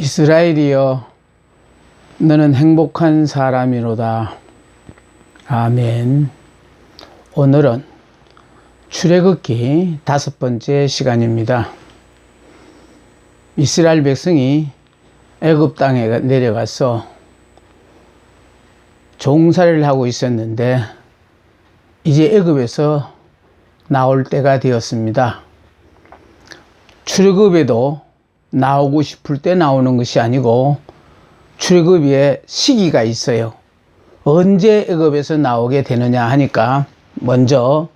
이스라엘이여, 너는 행복한 사람이로다. 아멘. 오늘은 출애굽기 5번째 시간입니다. 이스라엘 백성이 애굽 땅에 내려가서 종살이를 하고 있었는데 이제 애굽에서 나올 때가 되었습니다. 출애굽에도 나오고 싶을 때 나오는 것이 아니고 출애굽에 시기가 있어요. 언제 애굽에서 나오게 되느냐 하니까 먼저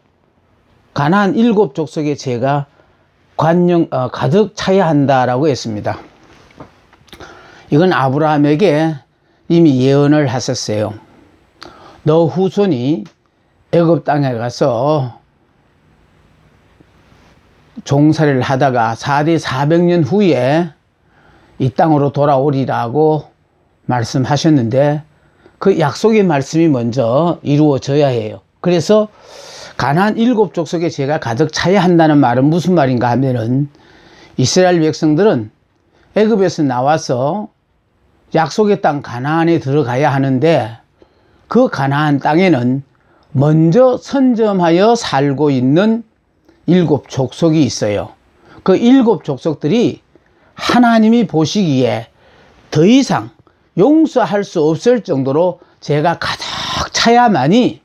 가나안 7 족속의 죄가 가득 차야 한다라고 했습니다. 이건 아브라함에게 이미 예언을 하셨어요. 너 후손이 애굽 땅에 가서 종살이를 하다가 4대 400년 후에 이 땅으로 돌아오리라고 말씀하셨는데 그 약속의 말씀이 먼저 이루어져야 해요. 그래서 가나안 7 족속의 죄가 가득 차야 한다는 말은 무슨 말인가 하면은 이스라엘 백성들은 애굽에서 나와서 약속의 땅 가나안에 들어가야 하는데 그 가나안 땅에는 먼저 선점하여 살고 있는 7 족속이 있어요. 그 7 족속들이 하나님이 보시기에 더 이상 용서할 수 없을 정도로 죄가 가득 차야만이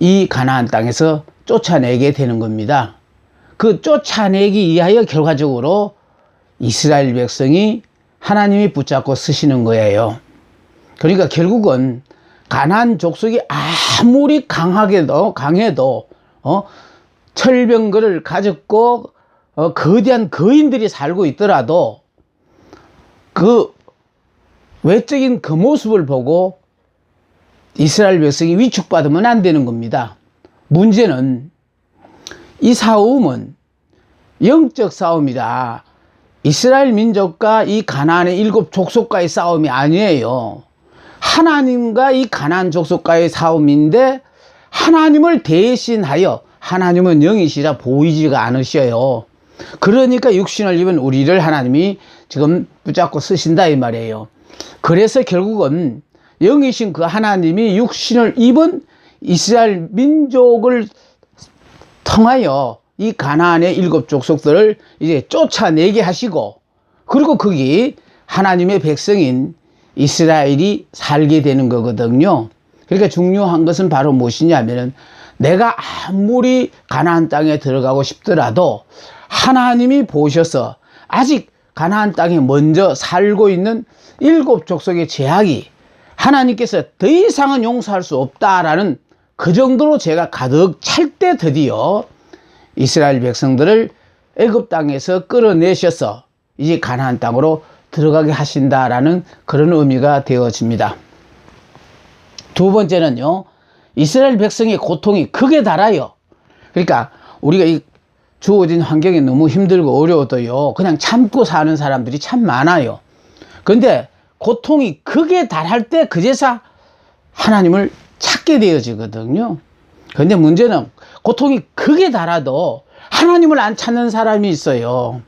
이 가나안 땅에서 쫓아내게 되는 겁니다. 그 쫓아내기 위하여 결과적으로 이스라엘 백성이 하나님이 붙잡고 쓰시는 거예요. 그러니까 결국은 가나안 족속이 아무리 강해도 철병거를 가졌고 거대한 거인들이 살고 있더라도 그 외적인 그 모습을 보고 이스라엘 백성이 위축받으면 안 되는 겁니다. 문제는 이 싸움은 영적 싸움이다. 이스라엘 민족과 이 가나안의 7 족속과의 싸움이 아니에요. 하나님과 이 가나안 족속과의 싸움인데 하나님을 대신하여, 하나님은 영이시라 보이지가 않으셔요. 그러니까 육신을 입은 우리를 하나님이 지금 붙잡고 쓰신다 이 말이에요. 그래서 결국은 영이신 그 하나님이 육신을 입은 이스라엘 민족을 통하여 이 가나안의 7 족속들을 이제 쫓아내게 하시고, 그리고 거기 하나님의 백성인 이스라엘이 살게 되는 거거든요. 그러니까 중요한 것은 바로 무엇이냐면은 내가 아무리 가나안 땅에 들어가고 싶더라도 하나님이 보셔서 아직 가나안 땅에 먼저 살고 있는 7 족속의 죄악이 하나님께서 더 이상은 용서할 수 없다라는 그 정도로 죄가 가득 찰 때 드디어 이스라엘 백성들을 애굽 땅에서 끌어내셔서 이제 가나안 땅으로 들어가게 하신다라는 그런 의미가 되어집니다. 두 번째는요, 이스라엘 백성의 고통이 극에 달아요. 그러니까 우리가 이 주어진 환경이 너무 힘들고 어려워도요, 그냥 참고 사는 사람들이 참 많아요. 근데 고통이 극에 달할 때 그제서 하나님을 찾게 되어지거든요. 근데 문제는 고통이 극에 달아도 하나님을 안 찾는 사람이 있어요.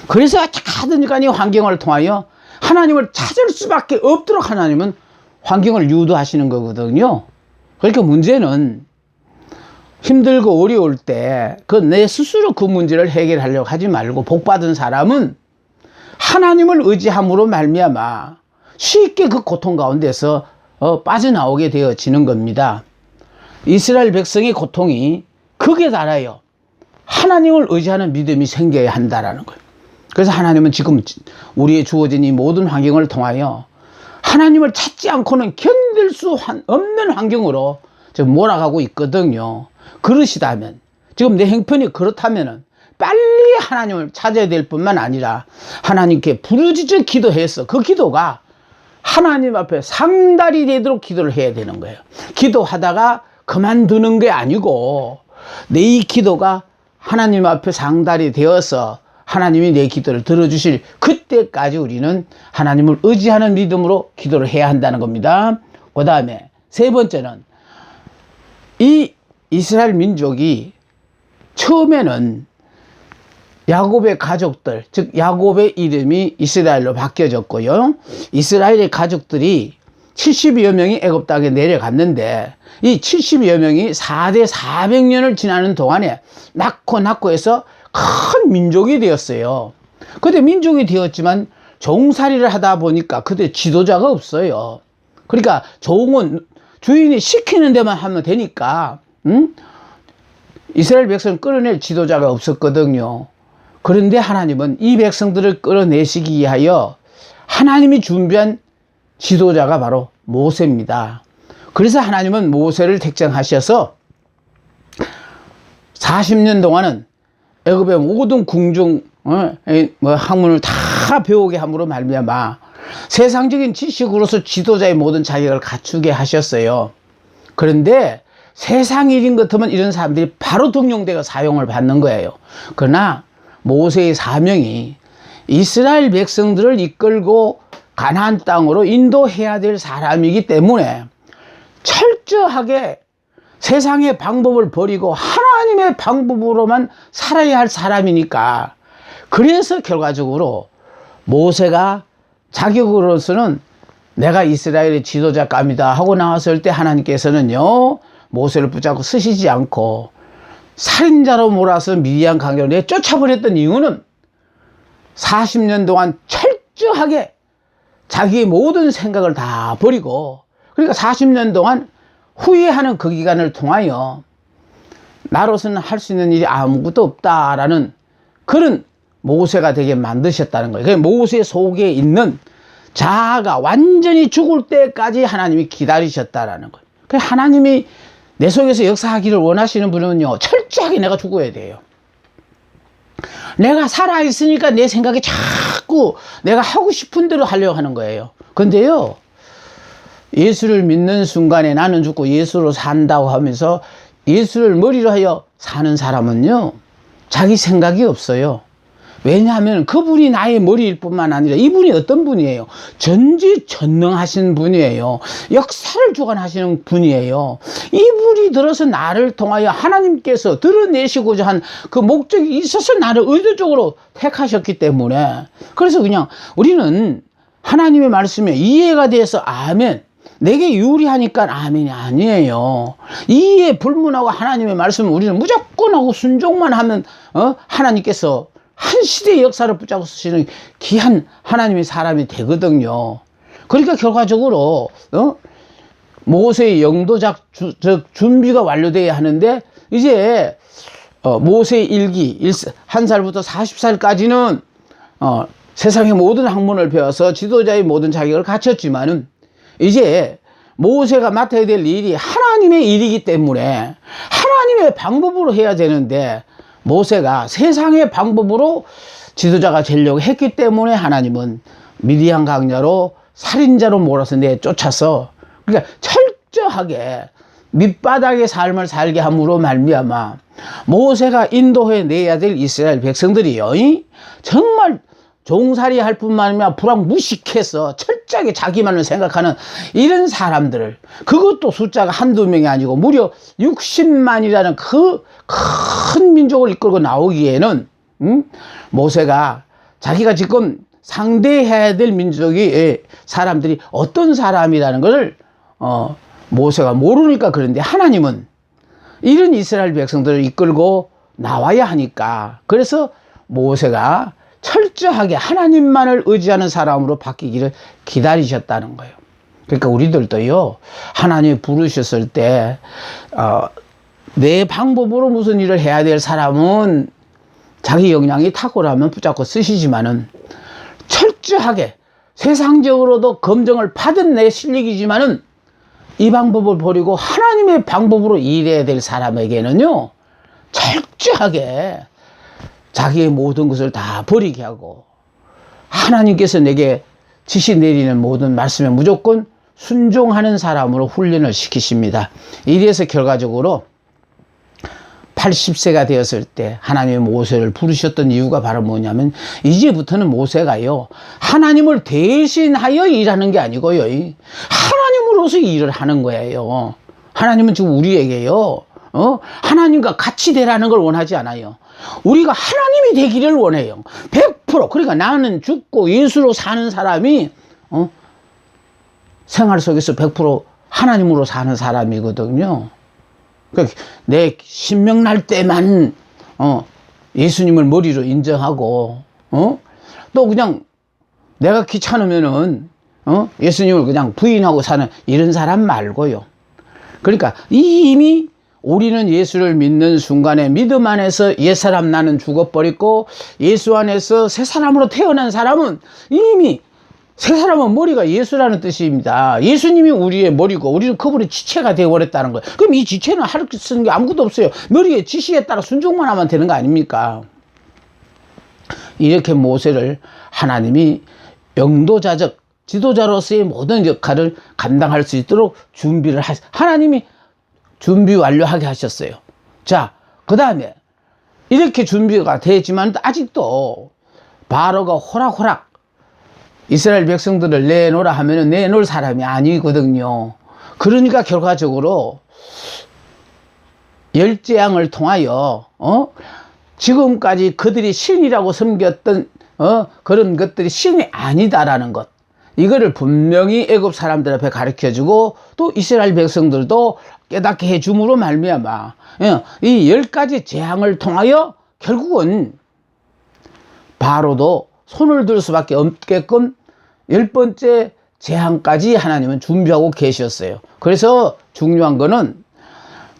그래서 어떻게든 간에 환경을 통하여 하나님을 찾을 수밖에 없도록 하나님은 환경을 유도하시는 거거든요. 그러니까 문제는 힘들고 어려울 때 그 내 스스로 그 문제를 해결하려고 하지 말고 복받은 사람은 하나님을 의지함으로 말미암아 쉽게 그 고통 가운데서 빠져나오게 되어지는 겁니다. 이스라엘 백성의 고통이 극에 달아요. 하나님을 의지하는 믿음이 생겨야 한다라는 거예요. 그래서 하나님은 지금 우리의 주어진 이 모든 환경을 통하여 하나님을 찾지 않고는 견딜 수 없는 환경으로 지금 몰아가고 있거든요. 그러시다면, 지금 내 형편이 그렇다면은 빨리 하나님을 찾아야 될 뿐만 아니라 하나님께 부르짖어 기도해서 그 기도가 하나님 앞에 상달이 되도록 기도를 해야 되는 거예요. 기도하다가 그만두는 게 아니고 내 이 기도가 하나님 앞에 상달이 되어서 하나님이 내 기도를 들어주실 그때까지 우리는 하나님을 의지하는 믿음으로 기도를 해야 한다는 겁니다. 그 다음에 세 번째는 이 이스라엘 민족이 처음에는 야곱의 가족들, 즉 야곱의 이름이 이스라엘로 바뀌어졌고요. 이스라엘의 가족들이 70여 명이 애굽 땅에 내려갔는데 이 70여 명이 4대 400년을 지나는 동안에 낳고 해서 큰 민족이 되었어요. 근데 민족이 되었지만 종살이를 하다 보니까 그때 지도자가 없어요. 그러니까 종은 주인이 시키는 데만 하면 되니까 이스라엘 백성을 끌어낼 지도자가 없었거든요. 그런데 하나님은 이 백성들을 끌어내시기 위하여 하나님이 준비한 지도자가 바로 모세입니다. 그래서 하나님은 모세를 택정하셔서 40년 동안은 애굽의 모든 궁중 학문을 다 배우게 함으로 말미암아 세상적인 지식으로서 지도자의 모든 자격을 갖추게 하셨어요. 그런데 세상 일인 것 같으면 이런 사람들이 바로 등용되어 사용을 받는 거예요. 그러나 모세의 사명이 이스라엘 백성들을 이끌고 가나안 땅으로 인도해야 될 사람이기 때문에 철저하게 세상의 방법을 버리고 하나님의 방법으로만 살아야 할 사람이니까, 그래서 결과적으로 모세가 자격으로서는 내가 이스라엘의 지도자감이다 하고 나왔을 때 하나님께서는요 모세를 붙잡고 쓰시지 않고 살인자로 몰아서 미디안 강으로 내쫓아버렸던 이유는 40년 동안 철저하게 자기의 모든 생각을 다 버리고, 그러니까 40년 동안 후회하는 그 기간을 통하여 나로서는 할 수 있는 일이 아무것도 없다라는 그런 모세가 되게 만드셨다는 거예요. 모세 속에 있는 자아가 완전히 죽을 때까지 하나님이 기다리셨다라는 거예요. 하나님이 내 속에서 역사하기를 원하시는 분은요 철저하게 내가 죽어야 돼요. 내가 살아있으니까 내 생각이 자꾸 내가 하고 싶은 대로 하려고 하는 거예요. 근데요 예수를 믿는 순간에 나는 죽고 예수로 산다고 하면서 예수를 머리로 하여 사는 사람은요 자기 생각이 없어요. 왜냐하면 그분이 나의 머리일 뿐만 아니라 이분이 어떤 분이에요? 전지전능하신 분이에요. 역사를 주관하시는 분이에요. 이분이 들어서 나를 통하여 하나님께서 드러내시고자 한 그 목적이 있어서 나를 의도적으로 택하셨기 때문에, 그래서 그냥 우리는 하나님의 말씀에 이해가 돼서 아멘, 내게 유리하니까 아멘이 아니에요. 이해 불문하고 하나님의 말씀을 우리는 무조건 하고 순종만 하면 하나님께서 한 시대의 역사를 붙잡고 쓰시는 귀한 하나님의 사람이 되거든요. 그러니까 결과적으로 모세의 영도적 준비가 완료되어야 하는데, 이제 모세의 일기 1살부터 40살까지는 세상의 모든 학문을 배워서 지도자의 모든 자격을 갖췄지만은 이제 모세가 맡아야 될 일이 하나님의 일이기 때문에 하나님의 방법으로 해야 되는데, 모세가 세상의 방법으로 지도자가 되려고 했기 때문에 하나님은 미디안 강야로 살인자로 몰아서 내쫓아서, 그러니까 철저하게 밑바닥의 삶을 살게 함으로 말미암아 모세가 인도해 내야 될 이스라엘 백성들이요 정말 종살이 할 뿐만 아니라 불황무식해서 철저하게 자기만을 생각하는 이런 사람들을, 그것도 숫자가 한두 명이 아니고 무려 60만이라는 그 큰 민족을 이끌고 나오기에는 모세가 자기가 지금 상대해야 될 민족이 사람들이 어떤 사람이라는 것을 모세가 모르니까 그런데, 하나님은 이런 이스라엘 백성들을 이끌고 나와야 하니까, 그래서 모세가 철저하게 하나님만을 의지하는 사람으로 바뀌기를 기다리셨다는 거예요. 그러니까 우리들도요 하나님이 부르셨을 때 내 방법으로 무슨 일을 해야 될 사람은 자기 역량이 탁월하면 붙잡고 쓰시지만은, 철저하게 세상적으로도 검증을 받은 내 실력이지만은 이 방법을 버리고 하나님의 방법으로 일해야 될 사람에게는요 철저하게 자기의 모든 것을 다 버리게 하고 하나님께서 내게 지시 내리는 모든 말씀에 무조건 순종하는 사람으로 훈련을 시키십니다. 이래서 결과적으로 80세가 되었을 때 하나님의 모세를 부르셨던 이유가 바로 뭐냐면, 이제부터는 모세가요 하나님을 대신하여 일하는 게 아니고요 하나님으로서 일을 하는 거예요. 하나님은 지금 우리에게요 하나님과 같이 되라는 걸 원하지 않아요. 우리가 하나님이 되기를 원해요. 100%. 그러니까 나는 죽고 예수로 사는 사람이 생활 속에서 100% 하나님으로 사는 사람이거든요. 그러니까 내 신명 날 때만 예수님을 머리로 인정하고 또 그냥 내가 귀찮으면은 예수님을 그냥 부인하고 사는 이런 사람 말고요. 그러니까 이미 우리는 예수를 믿는 순간에 믿음 안에서 옛사람 나는 죽어버리고 예수 안에서 새 사람으로 태어난 사람은 이미 새 사람은 머리가 예수라는 뜻입니다. 예수님이 우리의 머리고 우리는 그분의 지체가 되어버렸다는 거예요. 그럼 이 지체는 할 수 있는 게 아무것도 없어요. 머리의 지시에 따라 순종만 하면 되는 거 아닙니까? 이렇게 모세를 하나님이 영도자적 지도자로서의 모든 역할을 감당할 수 있도록 준비를 하나님이 준비 완료하게 하셨어요. 자, 그 다음에 이렇게 준비가 되지만 아직도 바로가 호락호락 이스라엘 백성들을 내놓으라 하면은 내놓을 사람이 아니거든요. 그러니까 결과적으로 열재앙을 통하여 지금까지 그들이 신이라고 섬겼던 그런 것들이 신이 아니다라는 것, 이거를 분명히 애굽 사람들 앞에 가르쳐주고 또 이스라엘 백성들도 깨닫게 해줌으로 말미암아 이 10가지 재앙을 통하여 결국은 바로도 손을 들 수밖에 없게끔 10번째 재앙까지 하나님은 준비하고 계셨어요. 그래서 중요한 거는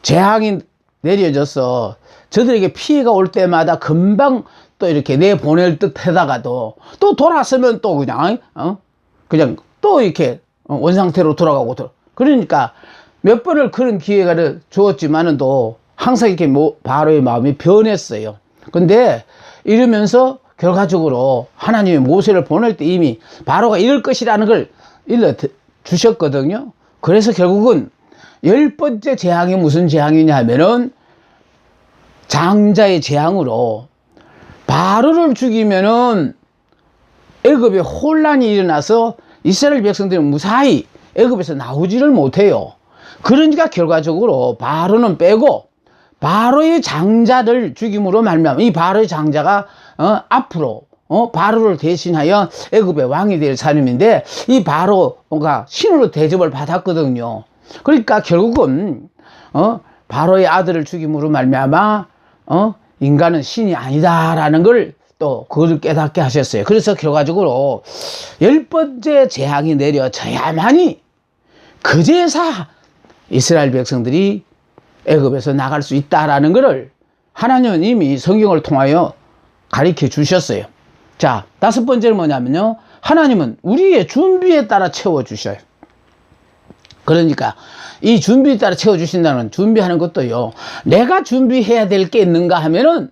재앙이 내려져서 저들에게 피해가 올 때마다 금방 또 이렇게 내보낼 듯 하다가도 또 돌아서면 또 그냥 또 이렇게 원상태로 돌아가고 그러니까 몇 번을 그런 기회가 주었지만은 또 항상 이렇게 바로의 마음이 변했어요. 근데 이러면서 결과적으로 하나님이 모세를 보낼 때 이미 바로가 이럴 것이라는 걸 일러 주셨거든요. 그래서 결국은 10번째 재앙이 무슨 재앙이냐 하면은 장자의 재앙으로 바로를 죽이면은 애굽에 혼란이 일어나서 이스라엘 백성들은 무사히 애굽에서 나오지를 못해요. 그러니까 결과적으로 바로는 빼고 바로의 장자를 죽임으로 말미암아 이 바로의 장자가 앞으로 바로를 대신하여 애굽의 왕이 될 사람인데 이 바로가 신으로 대접을 받았거든요. 그러니까 결국은 바로의 아들을 죽임으로 말미암아 인간은 신이 아니다라는 걸 또 그걸 깨닫게 하셨어요. 그래서 결과적으로 10번째 재앙이 내려져야만이 그제서 이스라엘 백성들이 애굽에서 나갈 수 있다라는 것을 하나님은 이미 성경을 통하여 가르쳐 주셨어요. 자, 5번째는 뭐냐면요, 하나님은 우리의 준비에 따라 채워주셔요. 그러니까 이 준비에 따라 채워주신다는 준비하는 것도요, 내가 준비해야 될 게 있는가 하면은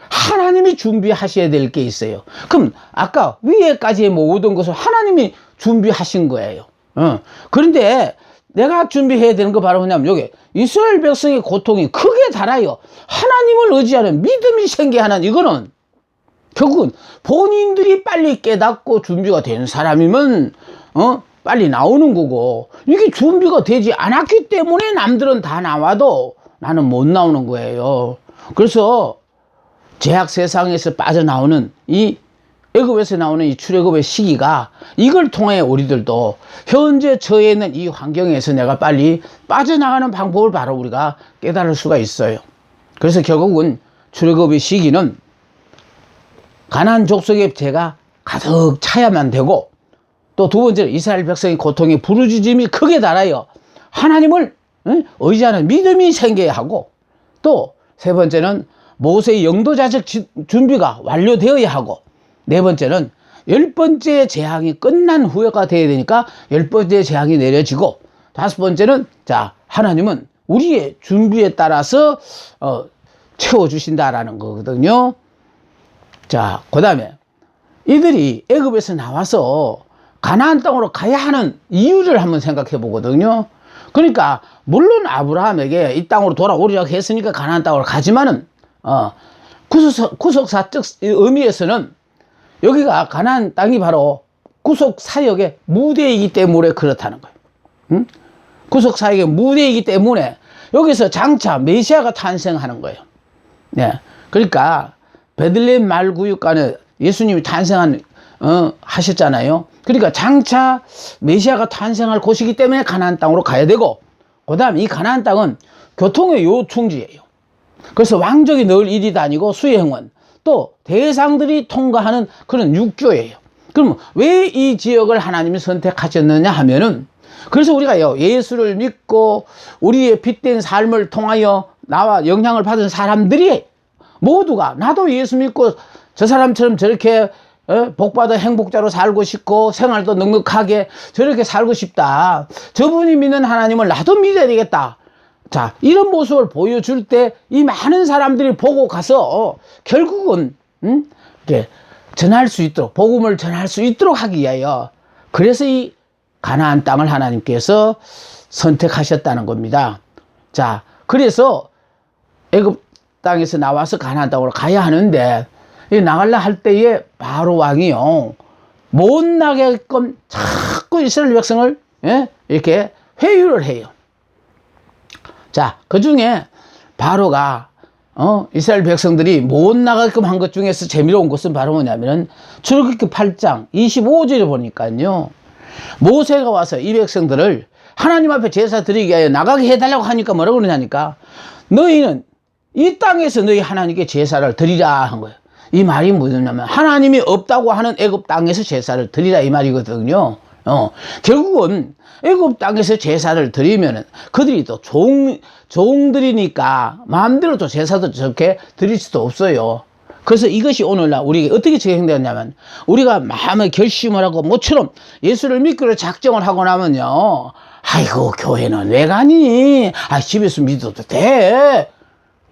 하나님이 준비하셔야 될 게 있어요. 그럼 아까 위에까지의 모든 것을 하나님이 준비하신 거예요. 그런데 내가 준비해야 되는 거 바로 뭐냐면 여기 이스라엘 백성의 고통이 크게 달아요. 하나님을 의지하는 믿음이 생겨하는 이거는 결국은 본인들이 빨리 깨닫고 준비가 된 사람이면 빨리 나오는 거고, 이게 준비가 되지 않았기 때문에 남들은 다 나와도 나는 못 나오는 거예요. 그래서 죄악 세상에서 빠져나오는 이 애굽에서 나오는 이 출애굽의 시기가 이걸 통해 우리들도 현재 처해 있는 이 환경에서 내가 빨리 빠져나가는 방법을 바로 우리가 깨달을 수가 있어요. 그래서 결국은 출애굽의 시기는 가나안 족속의 죄가 가득 차야만 되고, 또 두 번째로 이스라엘 백성의 고통의 부르짖음이 크게 달아요. 하나님을 의지하는 믿음이 생겨야 하고, 또 세 번째는 모세의 영도자적 준비가 완료되어야 하고, 네 번째는 10번째 재앙이 끝난 후가 되어야 되니까 10번째 재앙이 내려지고, 5번째는 자, 하나님은 우리의 준비에 따라서 채워주신다라는 거거든요. 자, 그 다음에 이들이 애굽에서 나와서 가나안 땅으로 가야 하는 이유를 한번 생각해 보거든요. 그러니까 물론 아브라함에게 이 땅으로 돌아오리라고 했으니까 가나안 땅으로 가지만은 구속사적 의미에서는 여기가 가나안 땅이 바로 구속사역의 무대이기 때문에 그렇다는 거예요. 구속사역의 무대이기 때문에 여기서 장차 메시아가 탄생하는 거예요. 네. 그러니까 베들레헴 말구육간에 예수님이 하셨잖아요. 그러니까 장차 메시아가 탄생할 곳이기 때문에 가나안 땅으로 가야 되고, 그 다음 이 가나안 땅은 교통의 요충지예요. 그래서 왕족이 늘 이리 다니고 수행원, 또 대상들이 통과하는 그런 육교예요. 그럼 왜 이 지역을 하나님이 선택하셨느냐 하면은, 그래서 우리가요, 예수를 믿고 우리의 빛된 삶을 통하여 나와 영향을 받은 사람들이 모두가 나도 예수 믿고 저 사람처럼 저렇게 복받아 행복자로 살고 싶고 생활도 넉넉하게 저렇게 살고 싶다. 저분이 믿는 하나님을 나도 믿어야 되겠다. 자, 이런 모습을 보여줄 때 이 많은 사람들이 보고 가서 결국은 이렇게 전할 수 있도록, 복음을 전할 수 있도록 하기 위하여, 그래서 이 가나안 땅을 하나님께서 선택하셨다는 겁니다. 자, 그래서 애굽 땅에서 나와서 가나안 땅으로 가야 하는데, 이 나갈라 할 때에 바로 왕이요, 못 나게끔 자꾸 이스라엘 백성을 이렇게 회유를 해요. 자, 그 중에 바로가 이스라엘 백성들이 못 나가게끔 한 것 중에서 재미로운 것은 바로 뭐냐면은 출애굽기 8장 25절에 보니까요, 모세가 와서 이 백성들을 하나님 앞에 제사 드리기 위하여 나가게 해달라고 하니까 뭐라고 그러냐니까, 너희는 이 땅에서 너희 하나님께 제사를 드리라 한 거예요. 이 말이 뭐냐면 하나님이 없다고 하는 애굽 땅에서 제사를 드리라 이 말이거든요. 결국은 애굽 땅에서 제사를 드리면은 그들이 또 종들이니까 마음대로 또 제사도 저렇게 드릴 수도 없어요. 그래서 이것이 오늘날 우리에게 어떻게 적용되었냐면, 우리가 마음의 결심을 하고 모처럼 예수를 믿기로 작정을 하고 나면요, 아이고 교회는 왜 가니? 집에서 믿어도 돼.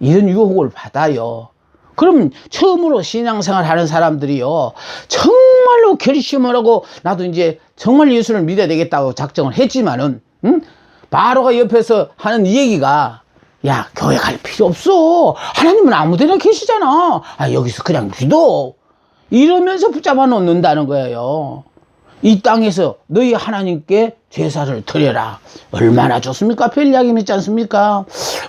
이런 유혹을 받아요. 그럼 처음으로 신앙생활 하는 사람들이요, 정말로 결심을 하고 나도 이제 정말 예수를 믿어야 되겠다고 작정을 했지만은, 바로가 옆에서 하는 이 얘기가, 야, 교회 갈 필요 없어. 하나님은 아무 데나 계시잖아. 여기서 그냥 믿어. 이러면서 붙잡아 놓는다는 거예요. 이 땅에서 너희 하나님께 제사를 드려라. 얼마나 좋습니까? 별 이야기 믿지 않습니까?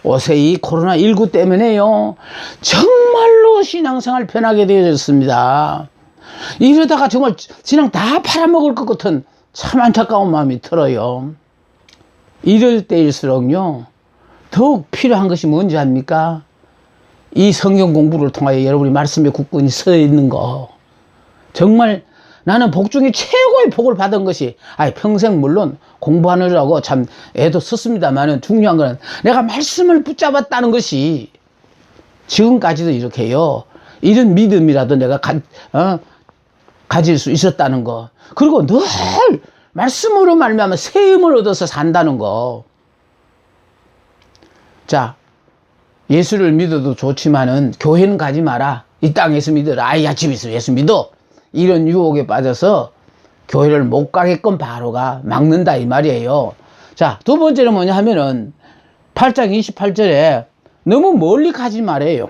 요새 이 코로나19 때문에요, 정말로 신앙생활 편하게 되어졌습니다. 이러다가 정말 신앙 다 팔아먹을 것 같은 참 안타까운 마음이 들어요. 이럴 때일수록요, 더욱 필요한 것이 뭔지 압니까? 이 성경 공부를 통하여 여러분이 말씀에 굳건히 서 있는 거. 정말 나는 복 중에 최고의 복을 받은 것이, 평생 물론 공부하느라고 참 애도 썼습니다만은, 중요한 거는 내가 말씀을 붙잡았다는 것이 지금까지도 이렇게요, 이런 믿음이라도 내가 가질 수 있었다는 거. 그리고 늘 말씀으로 말미암아 새 힘을 얻어서 산다는 거. 자, 예수를 믿어도 좋지만은 교회는 가지 마라. 이 땅에서 믿어라. 집에서 예수 믿어. 이런 유혹에 빠져서 교회를 못 가게끔 바로가 막는다 이 말이에요. 자, 두 번째는 뭐냐 하면은 8장 28절에 너무 멀리 가지 말아요.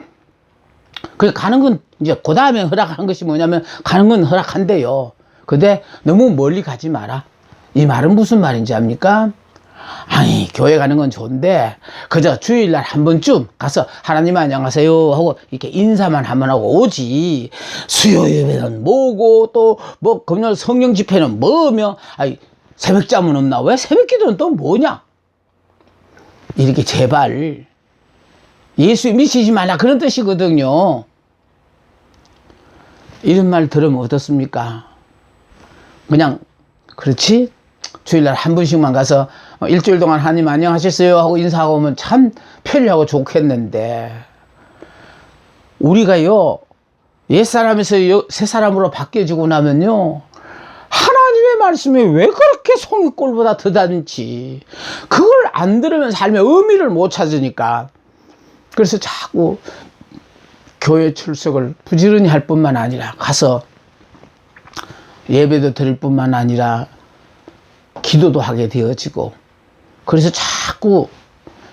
그 가는 건 이제 그 다음에 허락한 것이 뭐냐면, 가는 건 허락한대요. 근데 너무 멀리 가지 마라. 이 말은 무슨 말인지 압니까? 교회 가는 건 좋은데 그저 주일날 한 번쯤 가서 하나님 안녕하세요 하고 이렇게 인사만 한번 하고 오지, 수요 예배는 뭐고 또 뭐 금요일 성령 집회는 뭐며, 새벽잠은 없나? 왜 새벽 기도는 또 뭐냐? 이렇게 제발 예수 미치지 말라 그런 뜻이거든요. 이런 말 들으면 어떻습니까? 그냥 그렇지? 주일날 한 번씩만 가서 일주일 동안 하나님 안녕하셨어요 하고 인사하고 오면 참 편리하고 좋겠는데, 우리가요, 옛사람에서 새사람으로 바뀌어지고 나면요, 하나님의 말씀이 왜 그렇게 송이꼴보다 더다는지 그걸 안 들으면 삶의 의미를 못 찾으니까, 그래서 자꾸 교회 출석을 부지런히 할 뿐만 아니라 가서 예배도 드릴 뿐만 아니라 기도도 하게 되어지고, 그래서 자꾸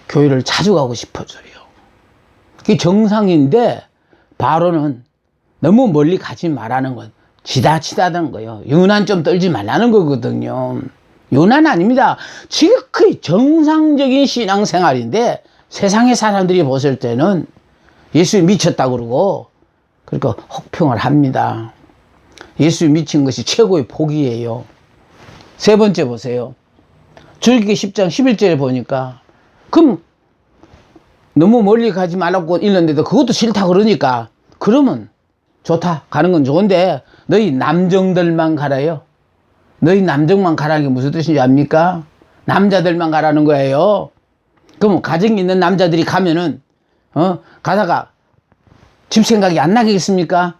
교회를 자주 가고 싶어져요. 그게 정상인데 바로는 너무 멀리 가지 말라는 건 지나치다는 거예요. 유난 좀 떨지 말라는 거거든요. 유난 아닙니다. 지극히 정상적인 신앙생활인데 세상의 사람들이 봤을 때는 예수님 미쳤다 그러고 그러니까 혹평을 합니다. 예수님 미친 것이 최고의 복이에요. 세 번째 보세요. 출애굽기 10장 11절에 보니까 그럼 너무 멀리 가지 말라고 읽는데도 그것도 싫다 그러니까 그러면 좋다. 가는 건 좋은데 너희 남정들만 가라요. 너희 남정만 가라는 게 무슨 뜻인지 압니까? 남자들만 가라는 거예요. 그럼 가정이 있는 남자들이 가면은 가다가 집 생각이 안 나겠습니까?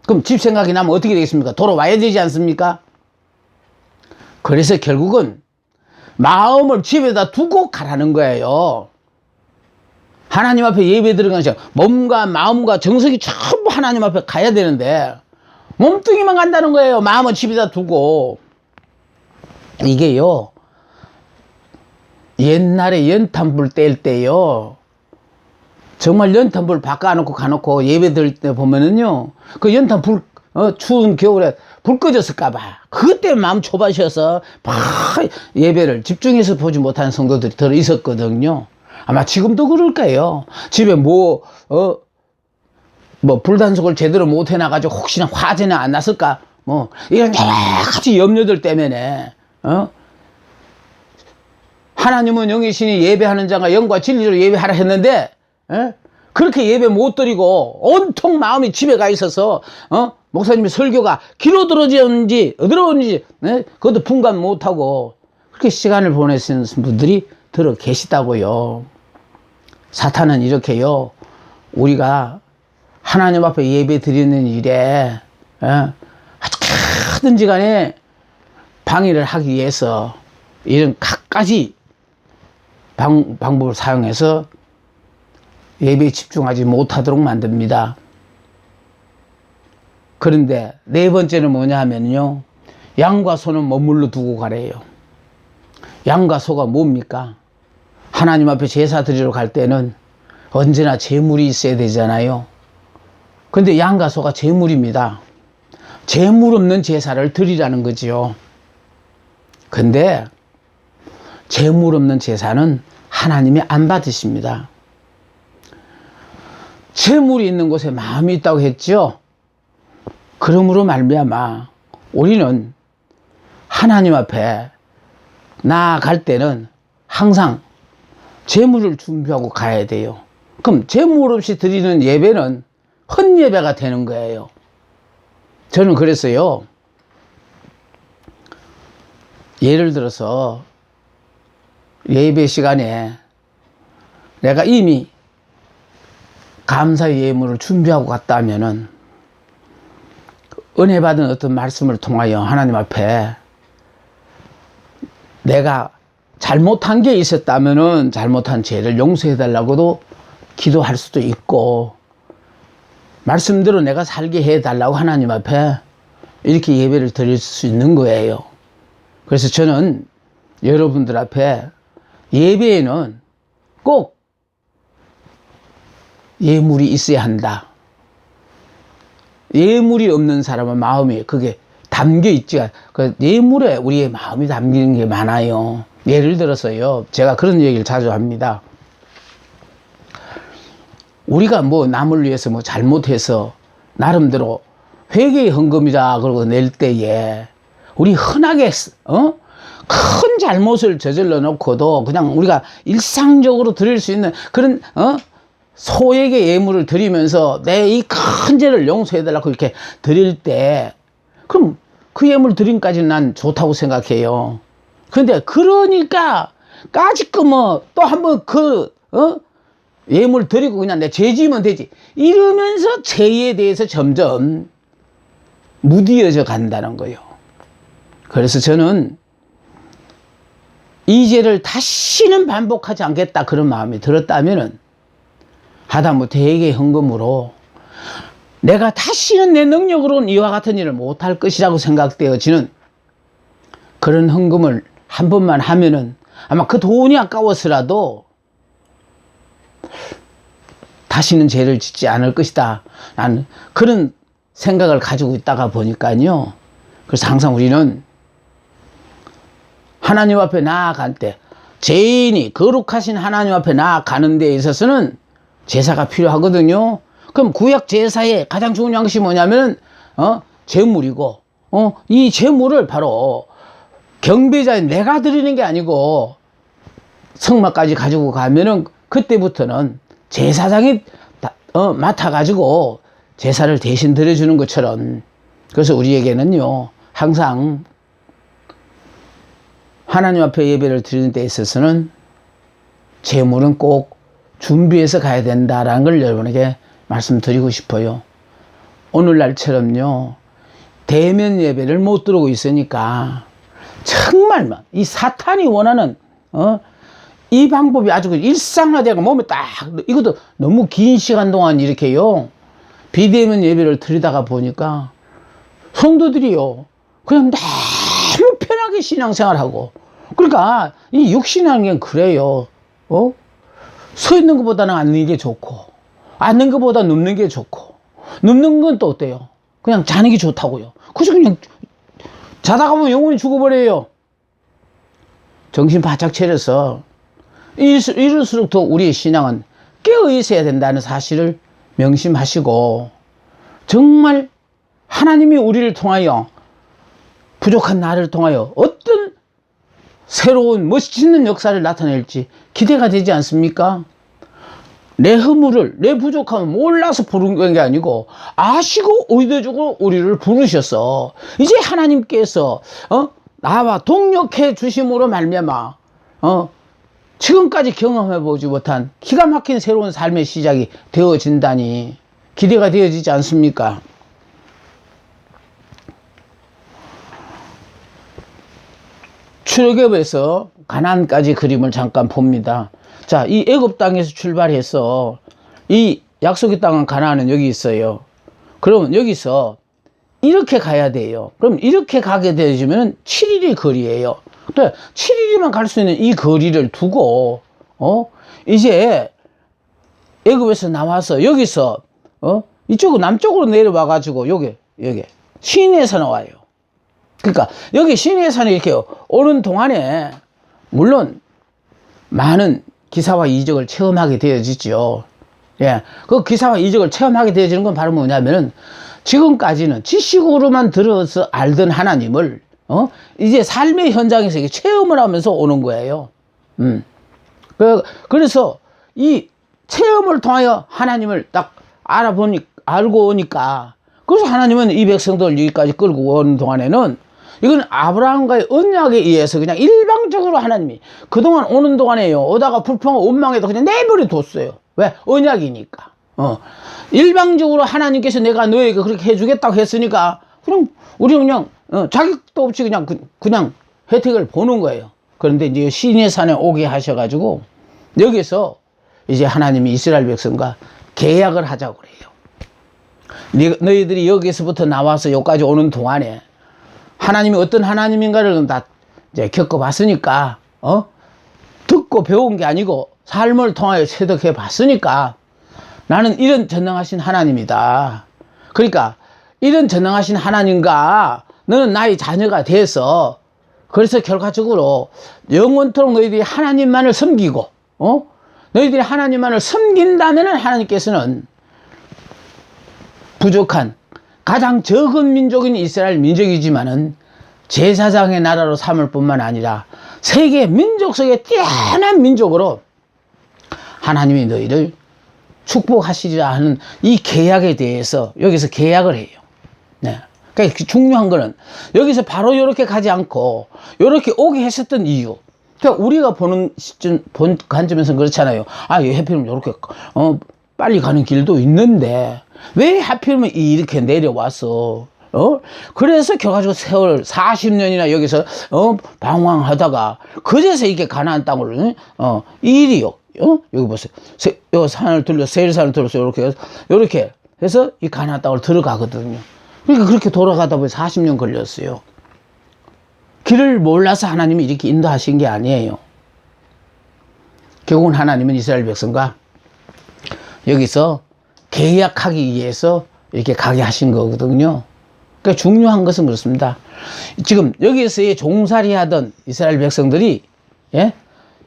그럼 집 생각이 나면 어떻게 되겠습니까? 돌아와야 되지 않습니까? 그래서 결국은 마음을 집에다 두고 가라는 거예요. 하나님 앞에 예배 들어가는 시간, 몸과 마음과 정성이 전부 하나님 앞에 가야 되는데 몸뚱이만 간다는 거예요. 마음은 집에다 두고. 이게요, 옛날에 연탄불 뗄 때요, 정말 연탄불 바꿔놓고 가놓고 예배 드릴 때 보면은요, 그 연탄불 추운 겨울에 불 꺼졌을까봐 그때 마음 좁아셔서 막 예배를 집중해서 보지 못하는 성도들이 들어 있었거든요. 아마 지금도 그럴 거예요. 집에 뭐 불단속을 제대로 못 해놔가지고 혹시나 화재는 안 났을까? 이런 여러 가지 염려들 때문에, 하나님은 영이시니 예배하는 자가 영과 진리로 예배하라 했는데, 그렇게 예배 못 드리고 온통 마음이 집에 가 있어서, 목사님의 설교가 귀로 들어오는지 어디로 오는지, 그것도 분간 못하고 그렇게 시간을 보내시는 분들이 들어 계시다고요. 사탄은 이렇게요, 우리가 하나님 앞에 예배 드리는 일에 어떻게든지 간에 방해를 하기 위해서 이런 갖가지 방법을 사용해서 예배에 집중하지 못하도록 만듭니다. 그런데 네 번째는 뭐냐 하면요, 양과 소는 머물러 두고 가래요. 양과 소가 뭡니까? 하나님 앞에 제사 드리러 갈 때는 언제나 제물이 있어야 되잖아요. 근데 양과 소가 제물입니다. 제물 없는 제사를 드리라는 거지요. 근데 제물 없는 제사는 하나님이 안 받으십니다. 제물이 있는 곳에 마음이 있다고 했죠. 그러므로 말미암아 우리는 하나님 앞에 나아갈 때는 항상 제물을 준비하고 가야 돼요. 그럼 제물 없이 드리는 예배는 헛예배가 되는 거예요. 저는 그랬어요. 예를 들어서 예배 시간에 내가 이미 감사의 예물을 준비하고 갔다 하면은 은혜 받은 어떤 말씀을 통하여 하나님 앞에 내가 잘못한 게 있었다면은 잘못한 죄를 용서해 달라고도 기도할 수도 있고, 말씀대로 내가 살게 해 달라고 하나님 앞에 이렇게 예배를 드릴 수 있는 거예요. 그래서 저는 여러분들 앞에 예배에는 꼭 예물이 있어야 한다. 예물이 없는 사람은 마음이 그게 담겨 있지, 그 예물에 우리의 마음이 담기는 게 많아요. 예를 들어서요, 제가 그런 얘기를 자주 합니다. 우리가 남을 위해서 잘못해서 나름대로 회개의 헌금이라 그러고 낼 때에 우리 흔하게 큰 잘못을 저질러 놓고도 그냥 우리가 일상적으로 드릴 수 있는 그런 소액의 예물을 드리면서 내 이 큰 죄를 용서해 달라고 이렇게 드릴 때, 그럼 그 예물 드림까지는 난 좋다고 생각해요. 그런데 그러니까 까짓거 또 한번 예물 드리고 그냥 내 죄 지으면 되지 이러면서 죄에 대해서 점점 무디어져 간다는 거예요. 그래서 저는 이 죄를 다시는 반복하지 않겠다 그런 마음이 들었다면은 하다못해 회개의 헌금으로 내가 다시는 내 능력으로는 이와 같은 일을 못할 것이라고 생각되어지는 그런 헌금을 한 번만 하면은 아마 그 돈이 아까워서라도 다시는 죄를 짓지 않을 것이다. 나는 그런 생각을 가지고 있다가 보니까요. 그래서 항상 우리는 하나님 앞에 나아갈 때 죄인이 거룩하신 하나님 앞에 나아가는 데 있어서는 제사가 필요하거든요. 그럼 구약 제사의 가장 중요한 것이 뭐냐면 제물이고 이 제물을 바로 경배자인 내가 드리는 게 아니고 성막까지 가지고 가면은 그때부터는 제사장이 맡아가지고 제사를 대신 드려주는 것처럼, 그래서 우리에게는요 항상 하나님 앞에 예배를 드리는 데 있어서는 제물은 꼭 준비해서 가야 된다라는 걸 여러분에게 말씀드리고 싶어요. 오늘날처럼요 대면 예배를 못 드리고 있으니까 정말 이 사탄이 원하는 이 방법이 아주 일상화되고 몸에 딱, 이것도 너무 긴 시간 동안 이렇게요 비대면 예배를 드리다가 보니까 성도들이요 그냥 너무 편하게 신앙생활하고, 그러니까 이 육신이라는 게 그래요. 서 있는 것보다는 앉는 게 좋고, 앉는 것보다 눕는 게 좋고, 눕는 건 또 어때요? 그냥 자는 게 좋다고요. 그래서 그냥 자다가 보면 영혼이 죽어버려요. 정신 바짝 차려서 이럴수록 더 우리의 신앙은 깨어 있어야 된다는 사실을 명심하시고, 정말 하나님이 우리를 통하여, 부족한 나를 통하여 어떤 새로운 멋있는 역사를 나타낼지 기대가 되지 않습니까? 내 허물을, 내 부족함을 몰라서 부른 게 아니고 아시고 의도적으로 우리를 부르셔서 이제 하나님께서 나와 동역해 주심으로 말미암아 지금까지 경험해보지 못한 기가 막힌 새로운 삶의 시작이 되어진다니 기대가 되어지지 않습니까? 출애굽에서 가나안까지 그림을 잠깐 봅니다. 자, 이 애굽 땅에서 출발해서 이 약속의 땅은 가나안은 여기 있어요. 그러면 여기서 이렇게 가야 돼요. 그럼 이렇게 가게 되면 7일의 거리예요. 그래, 7일이면 갈 수 있는 이 거리를 두고 이제 애굽에서 나와서 여기서 이쪽으로 남쪽으로 내려와 가지고 여기 시내에서 나와요. 그러니까 여기 시내산에 이렇게 오는 동안에 물론 많은 기사와 이적을 체험하게 되어지죠. 예, 그 기사와 이적을 체험하게 되어지는 건 바로 뭐냐면은 지금까지는 지식으로만 들어서 알던 하나님을 이제 삶의 현장에서 이렇게 체험을 하면서 오는 거예요. 그래서 이 체험을 통하여 하나님을 딱 알고 오니까, 그래서 하나님은 이 백성들을 여기까지 끌고 오는 동안에는 이건 아브라함과의 언약에 의해서 그냥 일방적으로 하나님이 그동안 오는 동안에요 오다가 불평하고 원망해도 그냥 내버려 뒀어요. 왜? 언약이니까. 일방적으로 하나님께서 내가 너에게 그렇게 해주겠다고 했으니까 그냥 우리는 그냥 자격도 없이 그냥 혜택을 보는 거예요. 그런데 이제 시내산에 오게 하셔가지고 여기서 이제 하나님이 이스라엘 백성과 계약을 하자고 그래요. 너희들이 여기서부터 나와서 여기까지 오는 동안에 하나님이 어떤 하나님인가를 다 이제 겪어봤으니까, 듣고 배운 게 아니고 삶을 통하여 체득해 봤으니까 나는 이런 전능하신 하나님이다. 그러니까 이런 전능하신 하나님과 너는 나의 자녀가 돼서, 그래서 결과적으로 영원토록 너희들이 하나님만을 섬기고, 너희들이 하나님만을 섬긴다면 하나님께서는 부족한 가장 적은 민족인 이스라엘 민족이지만은 제사장의 나라로 삼을 뿐만 아니라 세계 민족 속에 뛰어난 민족으로 하나님이 너희를 축복하시리라 하는 이 계약에 대해서 여기서 계약을 해요. 네. 그러니까 중요한 거는 여기서 바로 이렇게 가지 않고 이렇게 오게 했었던 이유. 그러니까 우리가 본 관점에서는 그렇잖아요. 하필이면 이렇게 빨리 가는 길도 있는데 왜 하필이면 이렇게 내려와서 그래서 결과적으로 세월 40년이나 여기서 방황하다가 그제서 이게 가나안 땅을 일이요. 여기 보세요. 요 산을 둘러 세일산을 둘러서 이렇게 해서 이 가나안 땅을 들어가거든요. 그러니까 그렇게 돌아가다 보니 40년 걸렸어요. 길을 몰라서 하나님이 이렇게 인도하신 게 아니에요. 결국은 하나님은 이스라엘 백성과 여기서 계약하기 위해서 이렇게 가게 하신 거거든요. 그러니까 중요한 것은 그렇습니다. 지금 여기서의 종살이 하던 이스라엘 백성들이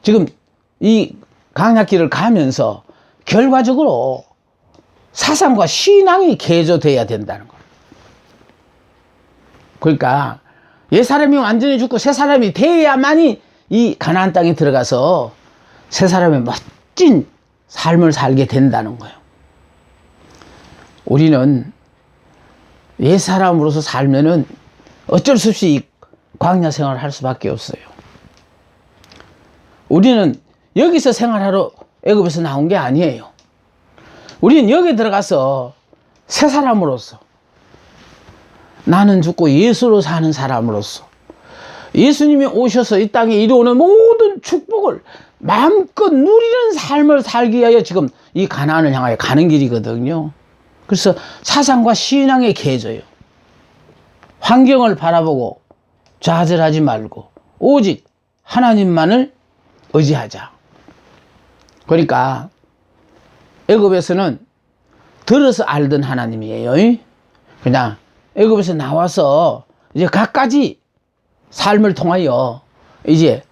지금 이 강약길을 가면서 결과적으로 사상과 신앙이 개조돼야 된다는 거예요. 그러니까 옛 사람이 완전히 죽고 새 사람이 돼야만이 이 가나안 땅에 들어가서 새 사람의 멋진 삶을 살게 된다는 거예요. 우리는 옛 사람으로서 살면은 어쩔 수 없이 이 광야 생활을 할 수밖에 없어요. 우리는 여기서 생활하러 애굽에서 나온 게 아니에요. 우리는 여기 들어가서 새 사람으로서, 나는 죽고 예수로 사는 사람으로서, 예수님이 오셔서 이 땅에 이루어오는 모든 축복을 마음껏 누리는 삶을 살기 위하여 지금 이 가나안을 향하여 가는 길이거든요. 그래서 사상과 신앙의 계조요. 환경을 바라보고 좌절하지 말고 오직 하나님만을 의지하자. 그러니까 애굽에서는 들어서 알던 하나님이에요. 그냥 애굽에서 나와서 이제 갖가지 삶을 통하여 이제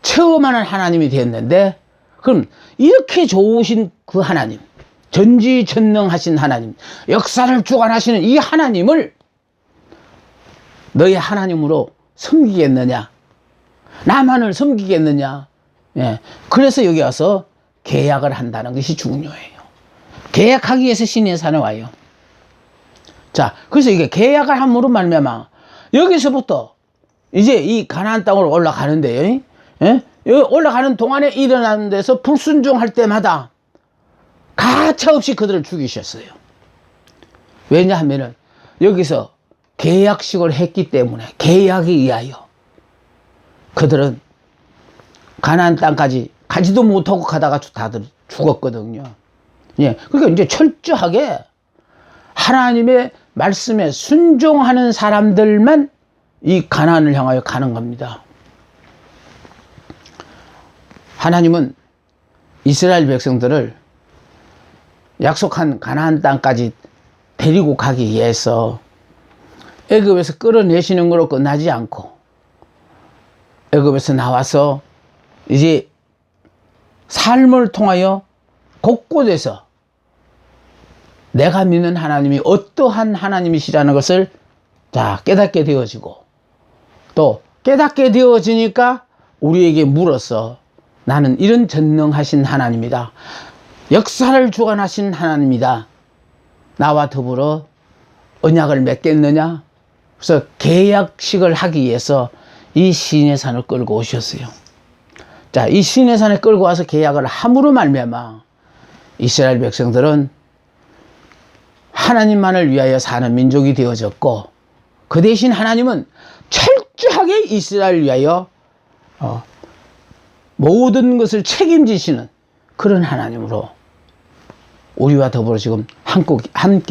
체험하는 하나님이 되었는데, 그럼 이렇게 좋으신 그 하나님, 전지전능하신 하나님, 역사를 주관하시는 이 하나님을 너의 하나님으로 섬기겠느냐, 나만을 섬기겠느냐. 예. 그래서 여기 와서 계약을 한다는 것이 중요해요. 계약하기 위해서 신의 산에 와요. 자, 그래서 이게 계약을 함으로 말미암아 여기서부터 이제 이 가나안 땅으로 올라가는데요. 예? 여기 올라가는 동안에 일어나는 데서 불순종할 때마다 가차없이 그들을 죽이셨어요. 왜냐하면은 여기서 계약식을 했기 때문에, 계약에 의하여 그들은 가나안 땅까지 가지도 못하고 가다가 다들 죽었거든요. 예. 그러니까 이제 철저하게 하나님의 말씀에 순종하는 사람들만 이 가나안을 향하여 가는 겁니다. 하나님은 이스라엘 백성들을 약속한 가나안 땅까지 데리고 가기 위해서 애굽에서 끌어내시는 것으로 끝나지 않고, 애굽에서 나와서 이제 삶을 통하여 곳곳에서 내가 믿는 하나님이 어떠한 하나님이시라는 것을 깨닫게 되어지고, 또 깨닫게 되어지니까 우리에게 물어서 나는 이런 전능하신 하나님이다, 역사를 주관하신 하나님이다, 나와 더불어 언약을 맺겠느냐. 그래서 계약식을 하기 위해서 이 시내 산을 끌고 오셨어요. 자, 이 시내 산에 끌고 와서 계약을 함으로 말미암아 이스라엘 백성들은 하나님만을 위하여 사는 민족이 되어졌고, 그 대신 하나님은 철저하게 이스라엘을 위하여 모든 것을 책임지시는 그런 하나님으로 우리와 더불어 지금 함께